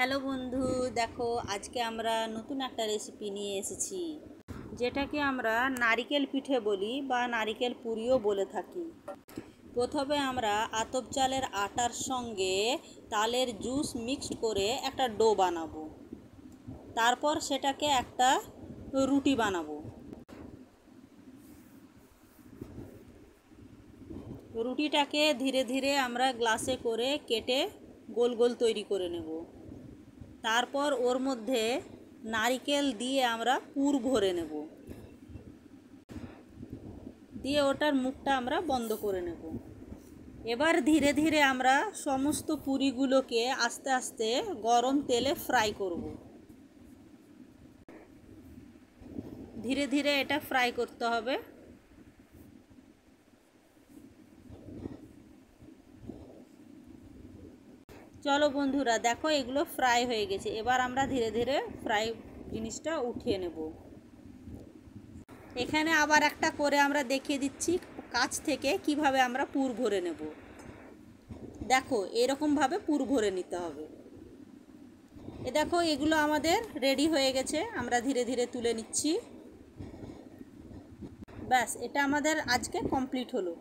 Hello বন্ধু, দেখো আজকে আমরা নতুন একটা রেসিপি নিয়ে এসেছি, যেটাকে আমরা নারিকেল পিঠে বলি বা নারিকেল পুরিও বলে থাকি। প্রথমে আমরা আতপ চালের আটার সঙ্গে তালের জুস মিক্সড করে একটা ডো বানাবো। তারপর সেটাকে একটা রুটি বানাবো। রুটিটাকে ধীরে ধীরে আমরা গ্লাসে করে কেটে গোল গোল তৈরি করে নেব। তারপর ওর মধ্যে নারকেল দিয়ে আমরা পুর ভরে নেব, দিয়ে ওটার মুখটা আমরা বন্ধ করে নেব। এবার ধীরে ধীরে আমরা সমস্ত পুরিগুলোকে আস্তে আস্তে গরম তেলে ফ্রাই করব। ধীরে ধীরে এটা ফ্রাই করতে হবে। চলো বন্ধুরা, দেখো এগুলো ফ্রাই হয়ে গেছে। এবার আমরা ধীরে ধীরে ফ্রাই জিনিসটা উঠিয়ে নেব। এখানে আবার একটা করে আমরা দেখিয়ে দিচ্ছি কাছ থেকে কিভাবে আমরা পুর ভরে নেব। দেখো এরকমভাবে পুর ভরে নিতে হবে। দেখো এগুলো আমাদের রেডি হয়ে গেছে, আমরা ধীরে ধীরে তুলে নিচ্ছি। ব্যাস, এটা আমাদের আজকে কমপ্লিট হলো।